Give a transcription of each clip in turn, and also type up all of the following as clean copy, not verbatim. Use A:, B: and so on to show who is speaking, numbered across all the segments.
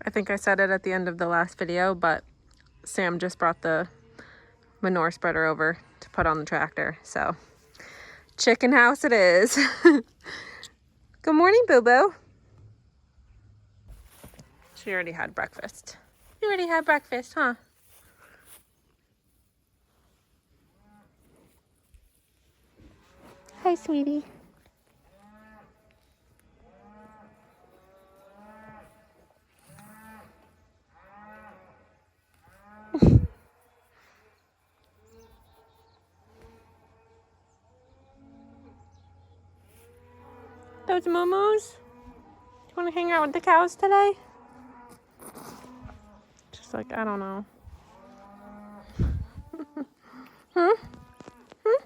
A: I think I said it at the end of the last video, but Sam just brought the manure spreader over to put on the tractor. So chicken house it is. Good morning, Boo-Boo. She already had breakfast. You already had breakfast, huh? Hi, sweetie. Those momos? You want to hang out with the cows today? She's like, I don't know. Hmm? Hmm?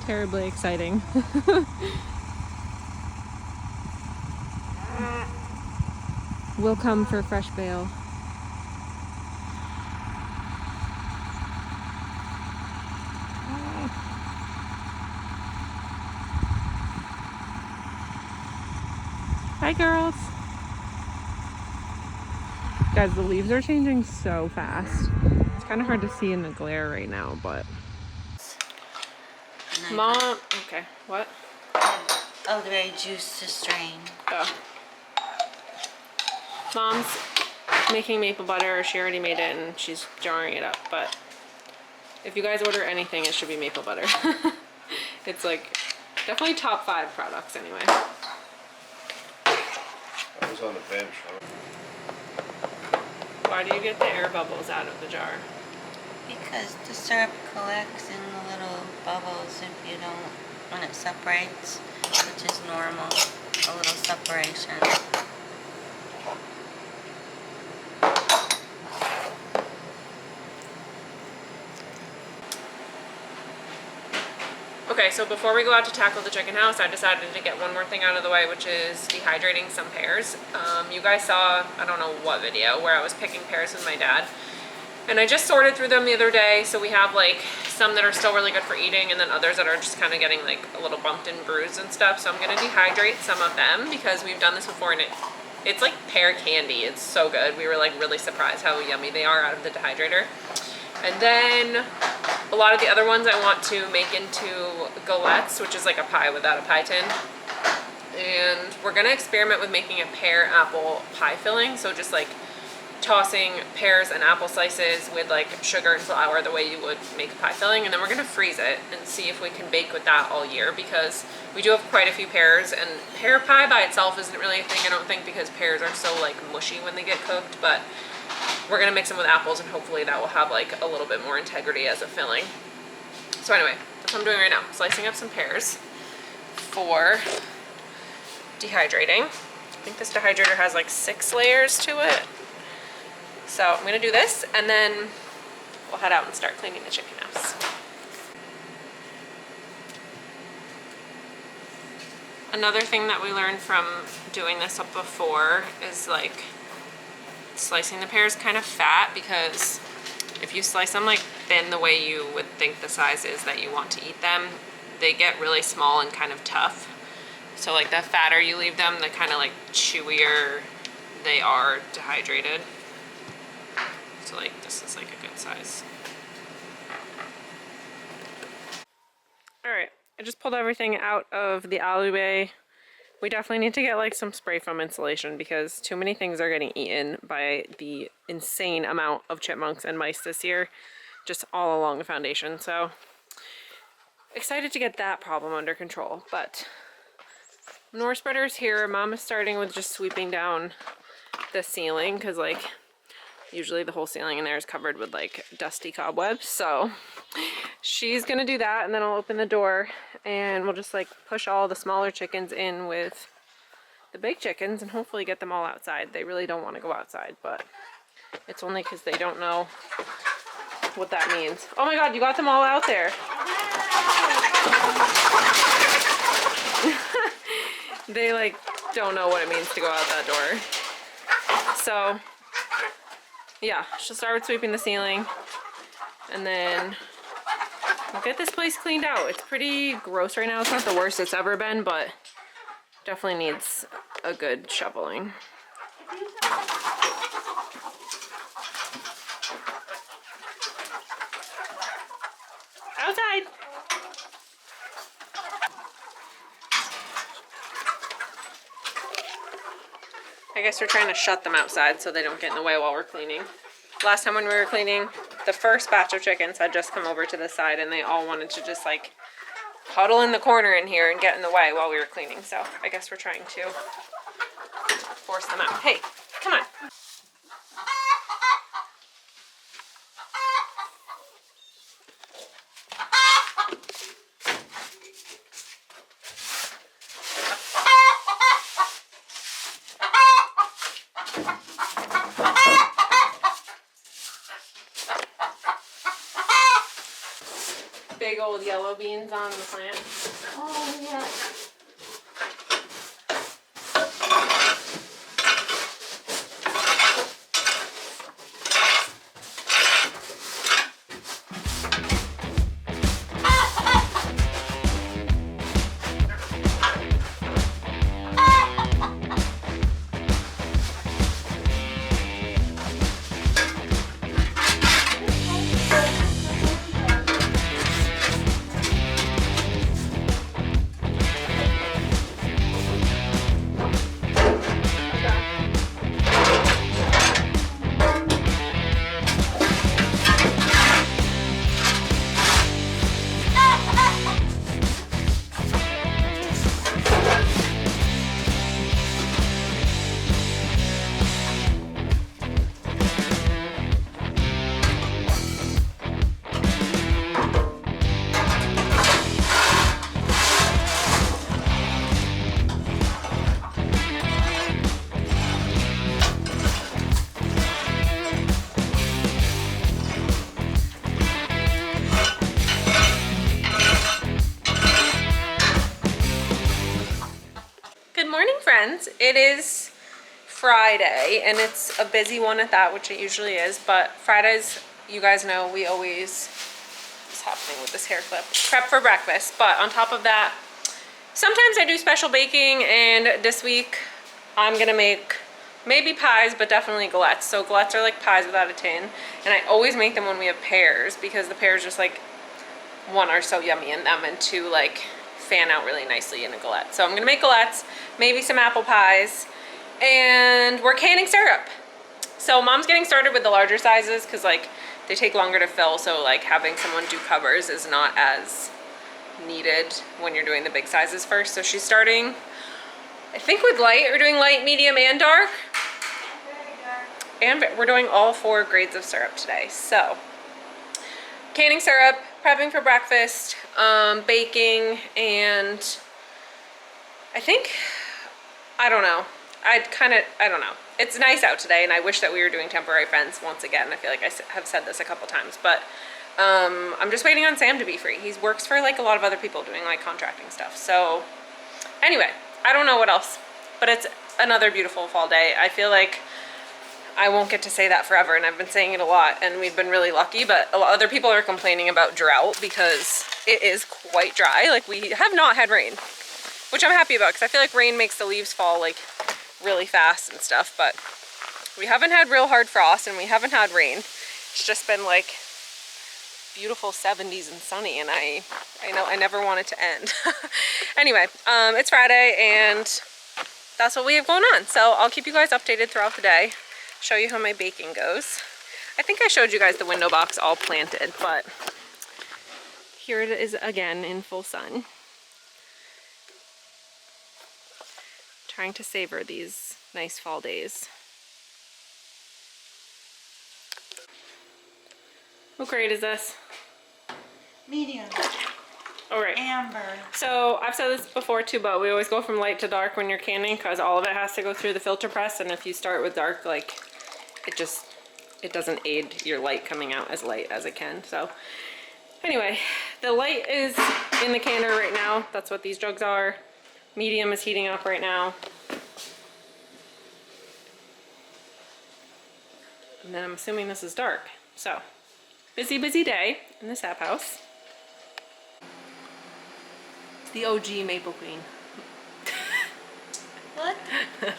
A: Terribly exciting. We'll come for fresh bale. Hi, girls. Guys, the leaves are changing so fast. It's kind of hard to see in the glare right now, but... Mom... Okay, what?
B: Elderberry juice to strain.
A: Oh. Mom's making maple butter. She already made it and she's jarring it up, but if you guys order anything, it should be maple butter. It's like definitely top 5 products anyway.
C: I was on the bench, huh?
A: Why do you get the air bubbles out of the jar?
B: Because the syrup collects in the little bubbles if you don't, when it separates, which is normal, a little separation.
A: Okay, so before we go out to tackle the chicken house, I decided to get one more thing out of the way, which is dehydrating some pears. You guys saw, I don't know what video, where I was picking pears with my dad. And I just sorted through them the other day, so we have like some that are still really good for eating and then others that are just kind of getting like a little bumped and bruised and stuff. So I'm going to dehydrate some of them because we've done this before and it's like pear candy. It's so good. We were like really surprised how yummy they are out of the dehydrator. And then a lot of the other ones I want to make into galettes, which is like a pie without a pie tin. And we're gonna experiment with making a pear apple pie filling. So just like tossing pears and apple slices with like sugar and flour the way you would make a pie filling. And then we're gonna freeze it and see if we can bake with that all year because we do have quite a few pears and pear pie by itself isn't really a thing, I don't think, because pears are so like mushy when they get cooked, but we're gonna mix them with apples and hopefully that will have like a little bit more integrity as a filling. So anyway, that's what I'm doing right now. Slicing up some pears for dehydrating. I think this dehydrator has like 6 layers to it. So I'm gonna do this and then we'll head out and start cleaning the chicken house. Another thing that we learned from doing this up before is like slicing the pears kind of fat, because if you slice them like thin the way you would think the size is that you want to eat them, they get really small and kind of tough. So like the fatter you leave them, the kind of like chewier they are dehydrated. So like this is like a good size. All right, I just pulled everything out of the alleyway. We definitely need to get like some spray foam insulation because too many things are getting eaten by the insane amount of chipmunks and mice this year, just all along the foundation. So excited to get that problem under control. But manure spreader's here. Mom is starting with just sweeping down the ceiling because like usually the whole ceiling in there is covered with like dusty cobwebs. So she's gonna do that and then I'll open the door and we'll just like push all the smaller chickens in with the big chickens and hopefully get them all outside. They really don't want to go outside, but it's only because they don't know what that means. Oh my god, you got them all out there. They like don't know what it means to go out that door. So yeah, she'll start with sweeping the ceiling and then we'll get this place cleaned out. It's pretty gross right now. It's not the worst it's ever been, but definitely needs a good shoveling. Outside. I guess we're trying to shut them outside so they don't get in the way while we're cleaning. Last time when we were cleaning, the first batch of chickens had just come over to the side and they all wanted to just like huddle in the corner in here and get in the way while we were cleaning. So I guess we're trying to force them out. Hey, come on. Big old yellow beans on the plant.
B: Oh, yeah.
A: Friends, it is Friday and it's a busy one at that, which it usually is, but Fridays, you guys know, we always, what's happening with this hair clip, prep for breakfast. But on top of that, sometimes I do special baking, and this week I'm gonna make maybe pies, but definitely galettes. So galettes are like pies without a tin, and I always make them when we have pears because the pears just like, one, are so yummy in them, and two, like fan out really nicely in a galette. So I'm gonna make galettes, maybe some apple pies, and we're canning syrup. So mom's getting started with the larger sizes because like they take longer to fill, so like having someone do covers is not as needed when you're doing the big sizes first. So she's starting, I think with light. We're doing light, medium, and dark. And we're doing all 4 grades of syrup today. So canning syrup, prepping for breakfast, baking, and I think, I don't know. I don't know. It's nice out today, and I wish that we were doing temporary fence once again. I feel like I have said this a couple times, but I'm just waiting on Sam to be free. He works for like a lot of other people doing like contracting stuff. So anyway, I don't know what else, but it's another beautiful fall day. I feel like I won't get to say that forever, and I've been saying it a lot, and we've been really lucky, but a lot other people are complaining about drought because it is quite dry. Like, we have not had rain, which I'm happy about because I feel like rain makes the leaves fall like really fast and stuff, but we haven't had real hard frost and we haven't had rain. It's just been like beautiful 70s and sunny, and I know I never want it to end. Anyway, it's Friday and that's what we have going on. So I'll keep you guys updated throughout the day, show you how my baking goes. I think I showed you guys the window box all planted, but here it is again in full sun. Trying to savor these nice fall days. What grade is this?
B: Medium.
A: All right.
B: Amber.
A: So I've said this before too, but we always go from light to dark when you're canning because all of it has to go through the filter press, and if you start with dark, like it doesn't aid your light coming out as light as it can. So anyway, the light is in the canner right now. That's what these jugs are. Medium is heating up right now. And then I'm assuming this is dark. So, busy, busy day in the sap house. It's the OG Maple Queen.
B: What? Let's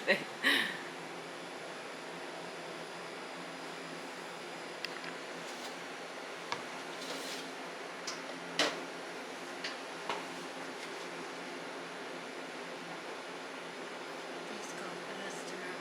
B: go for this tonight.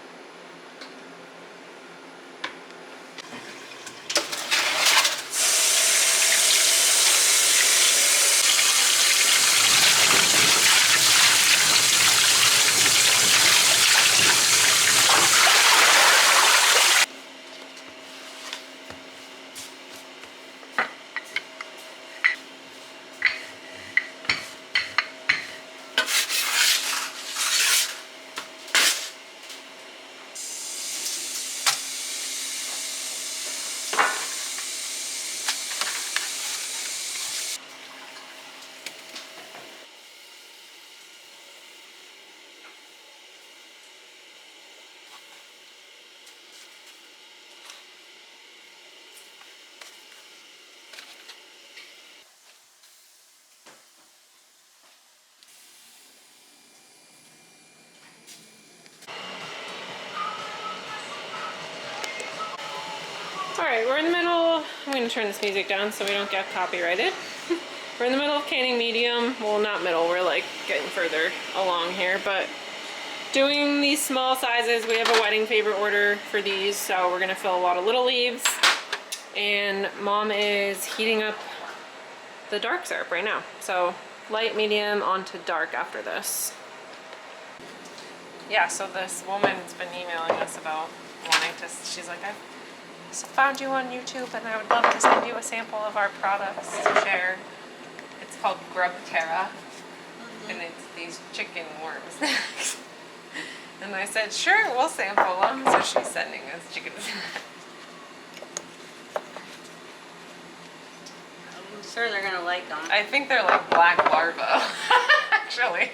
A: Alright, we're in the middle. I'm going to turn this music down so we don't get copyrighted. We're in the middle of canning medium. Well, not middle, we're like getting further along here, but doing these small sizes. We have a wedding favor order for these, so we're going to fill a lot of little leaves. And Mom is heating up the dark syrup right now. So light, medium, on to dark after this. Yeah, so this woman's been emailing us about wanting to, she's like, I've found you on YouTube and I would love to send you a sample of our products to share. It's called Grubterra, and it's these chicken worms. And I said, sure, we'll sample them. So she's sending us chicken.
B: I'm sure they're gonna like them.
A: I think they're like black larvae, actually.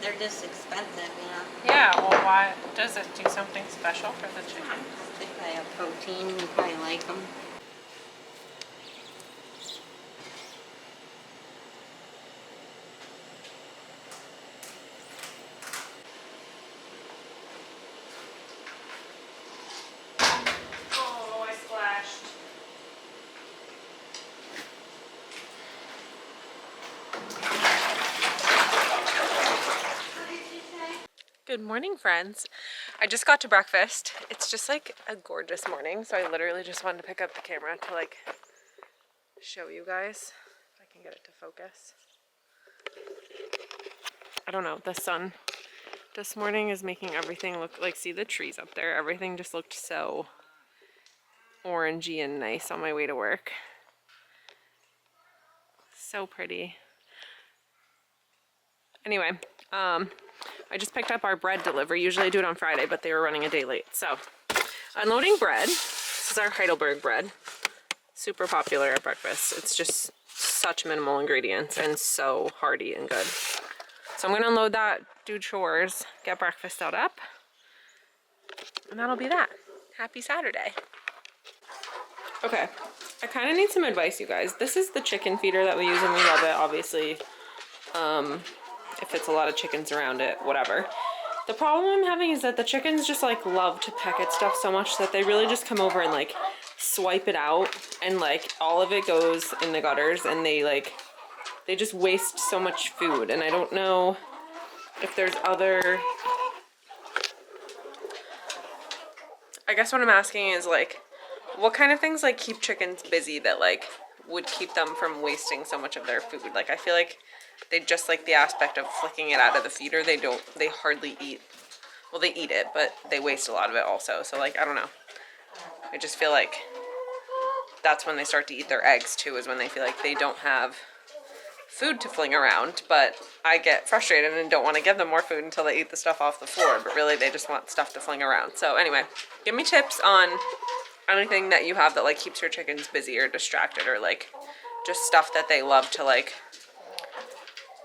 B: They're just expensive, you know.
A: Yeah, well, why does it do something special for the chicken?
B: They probably have protein. You probably like them.
A: Oh, I splashed. Good morning, friends. I just got to breakfast. It's just like a gorgeous morning, so I literally just wanted to pick up the camera to like show you guys. If I can get it to focus. I don't know, the sun this morning is making everything look like, see the trees up there? Everything just looked so orangey and nice on my way to work. So pretty. Anyway, I just picked up our bread delivery. Usually I do it on Friday, but they were running a day late. So, unloading bread. This is our Heidelberg bread. Super popular at breakfast. It's just such minimal ingredients and so hearty and good. So I'm gonna unload that, do chores, get breakfast set up, and that'll be that. Happy Saturday. Okay, I kind of need some advice, you guys. This is the chicken feeder that we use and we love it, obviously. If it's a lot of chickens around it, whatever. The problem I'm having is that the chickens just like love to peck at stuff so much that they really just come over and like swipe it out, and like all of it goes in the gutters, and they just waste so much food. And I don't know if there's other, I guess what I'm asking is like, what kind of things like keep chickens busy that like would keep them from wasting so much of their food? Like I feel like they just like the aspect of flicking it out of the feeder. They hardly eat. Well, they eat it, but they waste a lot of it also. So like, I don't know. I just feel like that's when they start to eat their eggs too, is when they feel like they don't have food to fling around. But I get frustrated and don't want to give them more food until they eat the stuff off the floor. But really they just want stuff to fling around. So anyway, give me tips on anything that you have that like keeps your chickens busy or distracted, or like just stuff that they love to like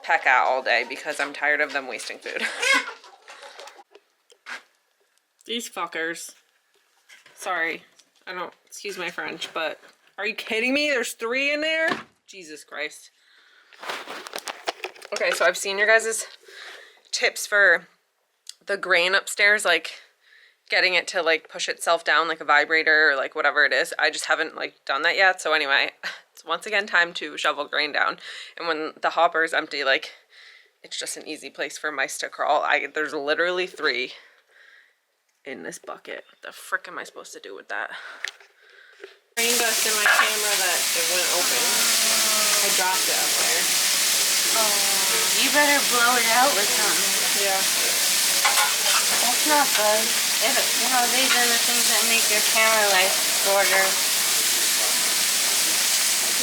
A: peck at all day because I'm tired of them wasting food. These fuckers. Sorry, I don't, excuse my French, but are you kidding me? There's 3 in there? Jesus Christ. Okay, so I've seen your guys' tips for the grain upstairs, like getting it to like push itself down like a vibrator or like whatever it is. I just haven't like done that yet. So anyway, it's once again time to shovel grain down. And when the hopper is empty, like it's just an easy place for mice to crawl. There's literally 3 in this bucket. What the frick am I supposed to do with that? Rain dust in my camera that it went open. I dropped it up there.
B: Oh, you better blow it out with something.
A: Yeah.
B: That's not good. You know, these are the things that make your camera life shorter.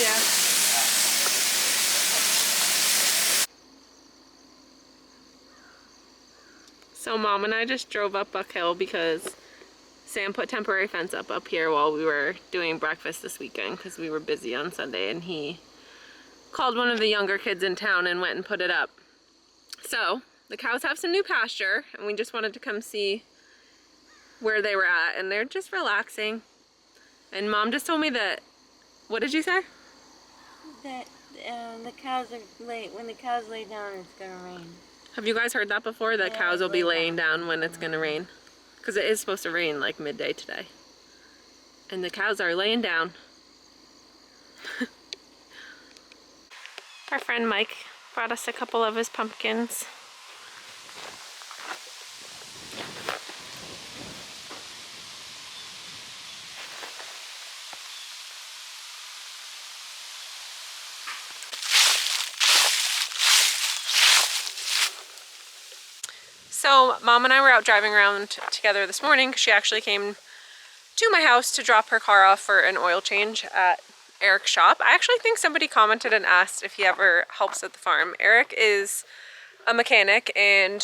A: Yeah. So Mom and I just drove up Buck Hill because Sam put temporary fence up here while we were doing breakfast this weekend because we were busy on Sunday, and he called one of the younger kids in town and went and put it up. So the cows have some new pasture, and we just wanted to come see where they were at, and they're just relaxing. And Mom just told me that, what did you say?
B: That the cows are late. When the cows lay down, it's gonna rain.
A: Have you guys heard that before? That
B: Yeah,
A: cows will be
B: lay
A: laying down when it's gonna rain? Because it is supposed to rain like midday today. And the cows are laying down. Our friend Mike brought us a couple of his pumpkins. So Mom and I were out driving around together this morning because she actually came to my house to drop her car off for an oil change at Eric's shop. I actually think somebody commented and asked if he ever helps at the farm. Eric is a mechanic, and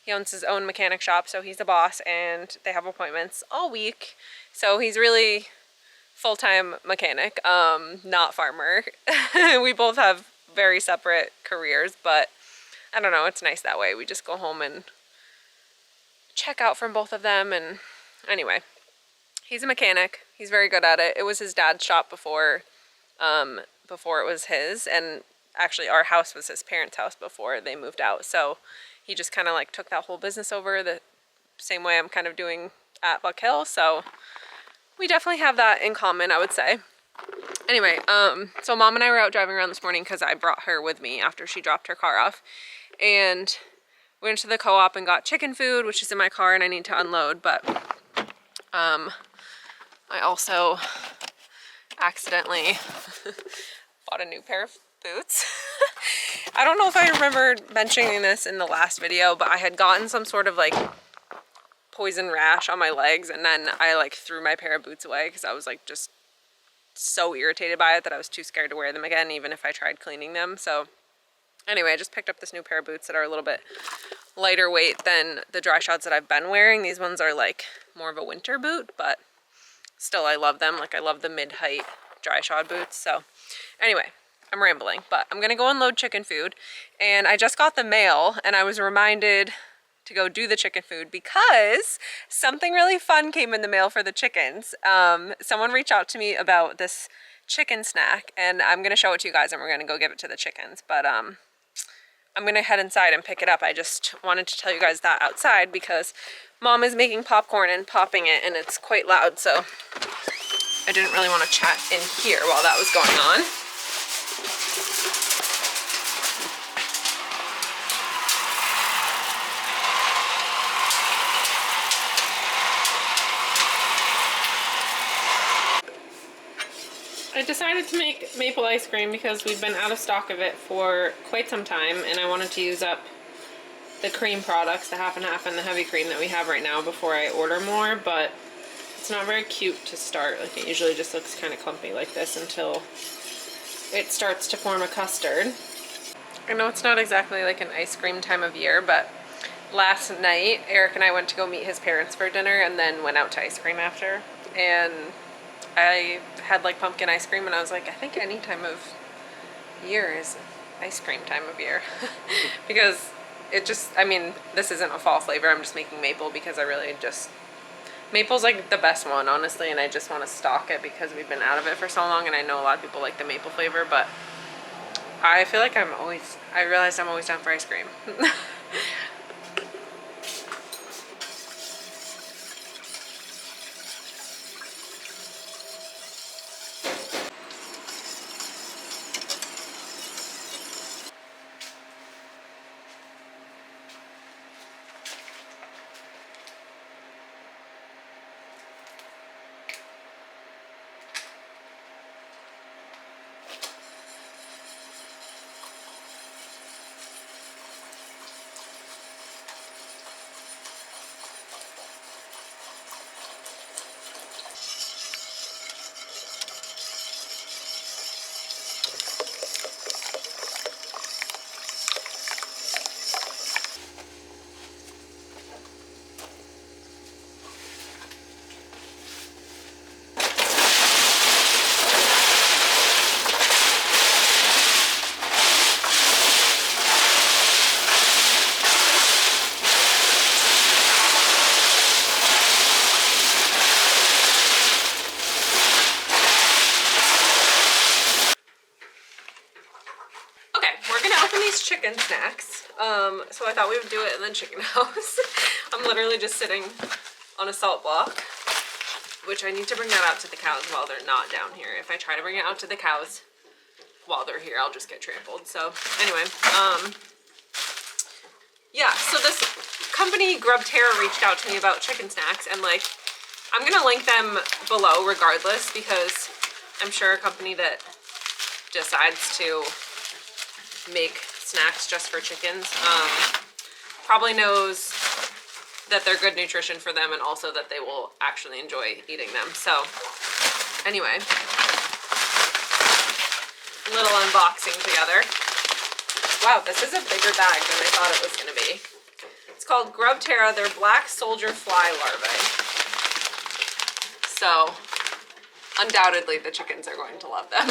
A: he owns his own mechanic shop, so he's the boss, and they have appointments all week. So he's really full-time mechanic, not farmer. We both have very separate careers, but I don't know, it's nice that way. We just go home and check out from both of them. And anyway, he's a mechanic. He's very good at it. It was his dad's shop before it was his, and actually our house was his parents' house before they moved out. So he just kind of like took that whole business over the same way I'm kind of doing at Buck Hill. So we definitely have that in common, I would say. Anyway, so Mom and I were out driving around this morning because I brought her with me after she dropped her car off. And we went to the co-op and got chicken food, which is in my car and I need to unload. But I also accidentally bought a new pair of boots. I don't know if I remember mentioning this in the last video, but I had gotten some sort of like poison rash on my legs, and then I like threw my pair of boots away because I was like just so irritated by it that I was too scared to wear them again, even if I tried cleaning them. So anyway, I just picked up this new pair of boots that are a little bit lighter weight than the dry shods that I've been wearing. These ones are like more of a winter boot, but still I love them. Like I love the mid-height dry shod boots. So anyway, I'm rambling, but I'm gonna go unload chicken food, and I just got the mail and I was reminded to go do the chicken food because something really fun came in the mail for the chickens. Someone reached out to me about this chicken snack, and I'm gonna show it to you guys and we're gonna go give it to the chickens. But I'm gonna head inside and pick it up. I just wanted to tell you guys that outside because Mom is making popcorn and popping it, and it's quite loud, so I didn't really want to chat in here while that was going on. I decided to make maple ice cream because we've been out of stock of it for quite some time, and I wanted to use up the cream products, the half and half and the heavy cream that we have right now before I order more. But it's not very cute to start. Like it usually just looks kind of clumpy like this until it starts to form a custard. I know it's not exactly like an ice cream time of year, but last night Eric and I went to go meet his parents for dinner and then went out to ice cream after, and I had like pumpkin ice cream, and I was like, I think any time of year is ice cream time of year. Because it just, I mean, this isn't a fall flavor. I'm just making maple because I really just, maple's like the best one, honestly, and I just want to stock it because we've been out of it for so long, and I know a lot of people like the maple flavor, but I feel like I realized I'm always down for ice cream. Chicken snacks. So I thought we would do it in the chicken house. I'm literally just sitting on a salt block, which I need to bring that out to the cows while they're not down here. If I try to bring it out to the cows while they're here, I'll just get trampled. So anyway, yeah, so this company Grubterra reached out to me about chicken snacks, and like, I'm gonna link them below regardless, because I'm sure a company that decides to make snacks just for chickens probably knows that they're good nutrition for them, and also that they will actually enjoy eating them. So anyway, little unboxing together. Wow, this is a bigger bag than I thought it was going to be. It's called Grubterra. They're black soldier fly larvae. So undoubtedly the chickens are going to love them.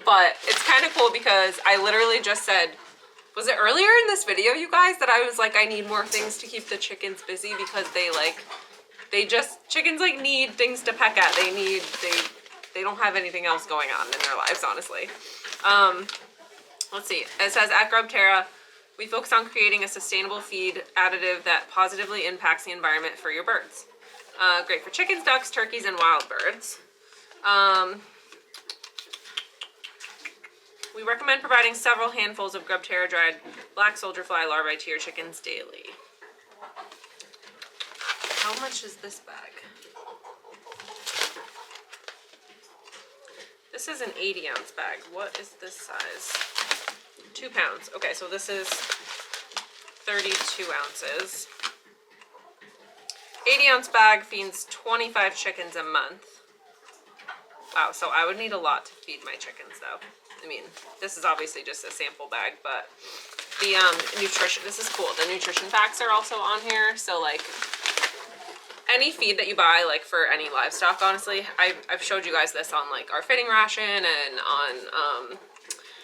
A: But it's kind of cool because I literally just said, was it earlier in this video, you guys, that I was like, I need more things to keep the chickens busy, because chickens like need things to peck at. They don't have anything else going on in their lives, honestly. Let's see, it says at Grubterra, we focus on creating a sustainable feed additive that positively impacts the environment for your birds. Great for chickens, ducks, turkeys, and wild birds. We recommend providing several handfuls of Grubterra dried black soldier fly larvae to your chickens daily. How much is this bag? This is an 80-ounce bag. What is this size? 2 pounds. Okay, so this is 32 ounces. 80-ounce bag feeds 25 chickens a month. Wow, so I would need a lot to feed my chickens, though. I mean, this is obviously just a sample bag, but the nutrition, this is cool. The nutrition facts are also on here, so like any feed that you buy, like for any livestock, honestly, I've showed you guys this on like our fitting ration and on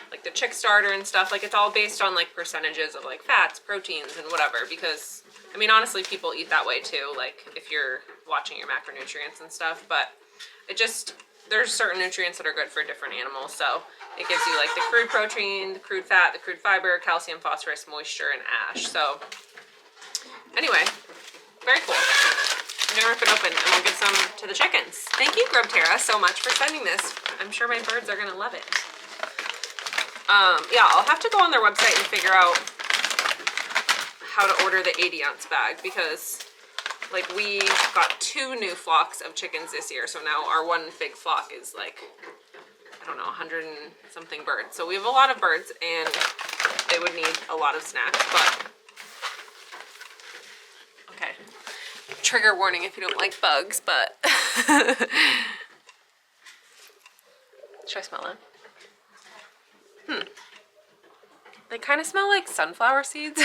A: like the chick starter and stuff. Like, it's all based on like percentages of like fats, proteins, and whatever, because I mean, honestly, people eat that way too, like if you're watching your macronutrients and stuff, but it just, there's certain nutrients that are good for different animals. So it gives you like the crude protein, the crude fat, the crude fiber, calcium, phosphorus, moisture, and ash. So anyway, very cool. I'm gonna rip it open and we'll give some to the chickens. Thank you, Grubterra, so much for sending this. I'm sure my birds are gonna love it. Yeah, I'll have to go on their website and figure out how to order the 80-ounce bag, because like we got 2 new flocks of chickens this year, so now our one big flock is like, I don't know, 100 and something birds. So we have a lot of birds and they would need a lot of snacks, but okay. Trigger warning if you don't like bugs, but should I smell them? They kind of smell like sunflower seeds.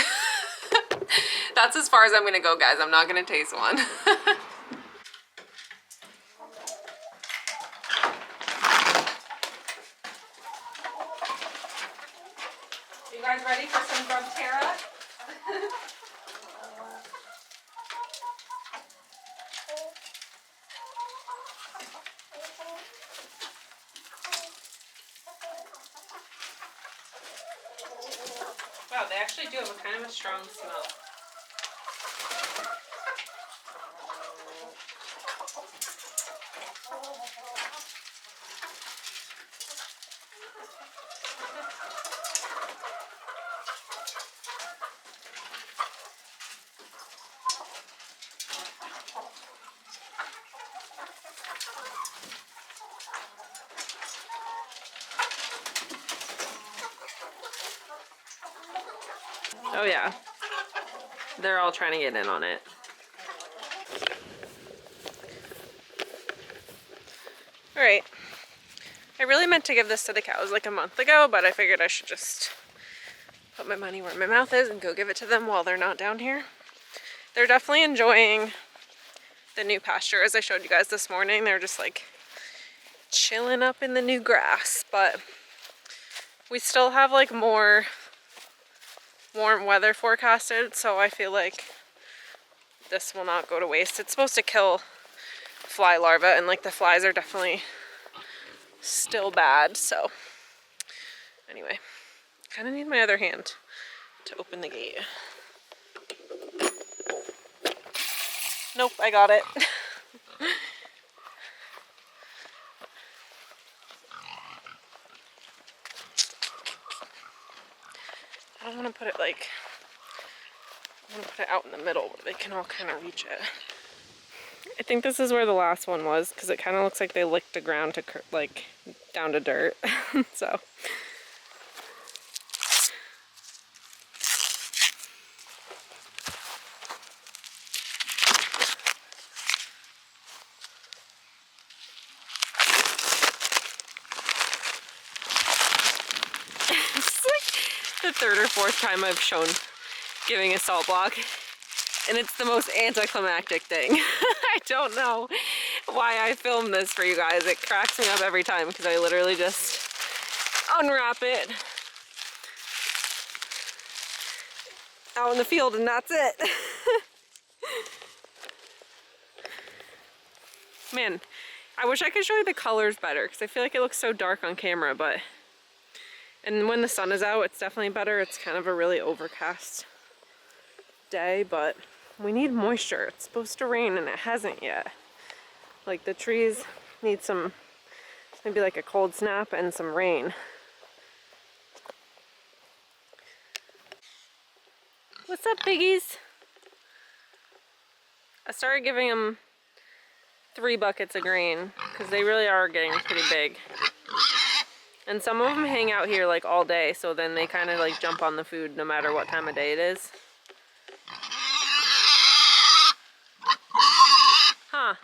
A: That's as far as I'm gonna go, guys. I'm not gonna taste one. You guys ready for some Grubterra? Wow, they actually do have a kind of a strong smell. Oh yeah, they're all trying to get in on it. All right, I really meant to give this to the cows like a month ago, but I figured I should just put my money where my mouth is and go give it to them while they're not down here. They're definitely enjoying the new pasture, as I showed you guys this morning. They're just like chilling up in the new grass, but we still have like more warm weather forecasted, so I feel like this will not go to waste. It's supposed to kill fly larvae, and like the flies are definitely still bad, so anyway, kind of need my other hand to open the gate. Nope, I got it. I don't want to put it like, I want to put it out in the middle where they can all kind of reach it. I think this is where the last one was, because it kind of looks like they licked the ground to like down to dirt. So it's like the third or fourth time I've shown giving a salt block, and it's the most anticlimactic thing. I don't know why I film this for you guys. It cracks me up every time because I literally just unwrap it out in the field and that's it. Man, I wish I could show you the colors better because I feel like it looks so dark on camera, but and when the sun is out it's definitely better. It's kind of a really overcast day, but we need moisture. It's supposed to rain and it hasn't yet. Like the trees need some, maybe like a cold snap and some rain. What's up, piggies? I started giving them 3 buckets of grain because they really are getting pretty big. And some of them hang out here like all day, so then they kind of like jump on the food no matter what time of day it is. Huh.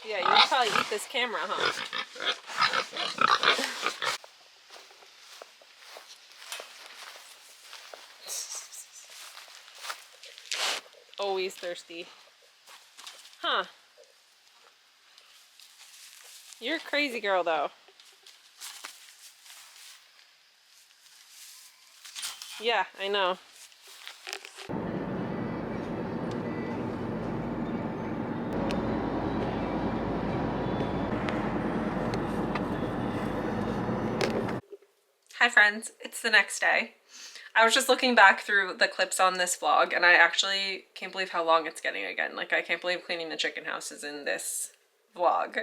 A: Yeah, you can probably eat this camera, huh? Always thirsty. Huh. You're a crazy girl, though. Yeah, I know. Hi friends, it's the next day. I was just looking back through the clips on this vlog and I actually can't believe how long it's getting again. Like I can't believe cleaning the chicken house is in this vlog.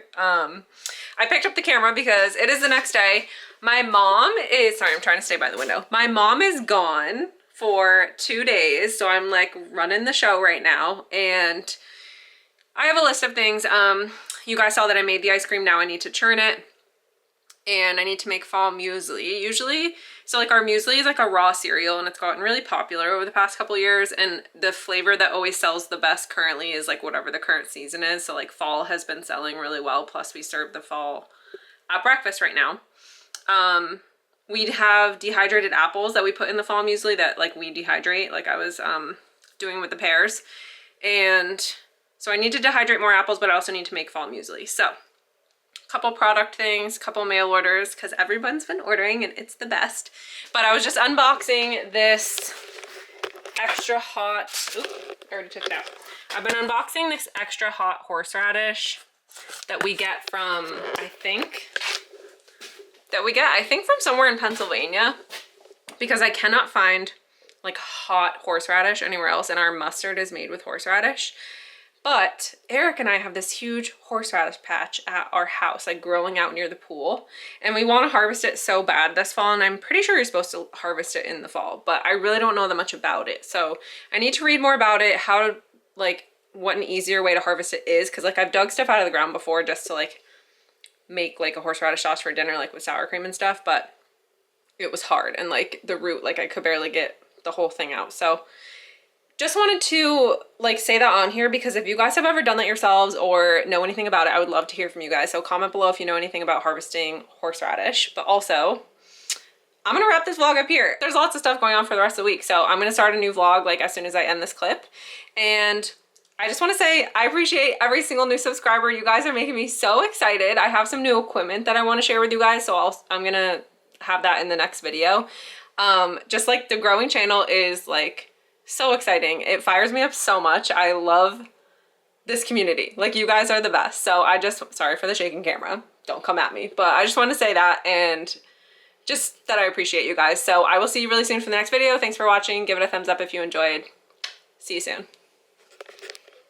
A: I picked up the camera because it is the next day. My mom is, sorry, I'm trying to stay by the window. My mom is gone for 2 days, so I'm like running the show right now, and I have a list of things. You guys saw that I made the ice cream. Now I need to churn it, and I need to make fall muesli. Usually, so like our muesli is like a raw cereal, and it's gotten really popular over the past couple years, and the flavor that always sells the best currently is like whatever the current season is. So like fall has been selling really well, plus we serve the fall at breakfast right now. we have dehydrated apples that we put in the fall muesli that like we dehydrate, like I was doing with the pears. And so I need to dehydrate more apples, but I also need to make fall muesli. So couple product things, couple mail orders, because everyone's been ordering and it's the best. But I was just unboxing this extra hot, oop, I already took it out. I've been unboxing this extra hot horseradish that we get from, I think from somewhere in Pennsylvania, because I cannot find like hot horseradish anywhere else, and our mustard is made with horseradish. But Eric and I have this huge horseradish patch at our house, like growing out near the pool. And we want to harvest it so bad this fall. And I'm pretty sure you're supposed to harvest it in the fall, but I really don't know that much about it. So I need to read more about it, how to, like, what an easier way to harvest it is. Cause like I've dug stuff out of the ground before just to like make like a horseradish sauce for dinner, like with sour cream and stuff. But it was hard. And like the root, like I could barely get the whole thing out. So just wanted to like say that on here, because if you guys have ever done that yourselves or know anything about it, I would love to hear from you guys. So comment below if you know anything about harvesting horseradish. But also, I'm gonna wrap this vlog up here. There's lots of stuff going on for the rest of the week, so I'm gonna start a new vlog like as soon as I end this clip. And I just want to say I appreciate every single new subscriber. You guys are making me so excited. I have some new equipment that I want to share with you guys, so I'm gonna have that in the next video. Just like the growing channel is like so exciting. It fires me up so much. I love this community. Like, you guys are the best. So I just, sorry for the shaking camera. Don't come at me. But I just want to say that, and just that I appreciate you guys. So I will see you really soon for the next video. Thanks for watching. Give it a thumbs up if you enjoyed. See you soon.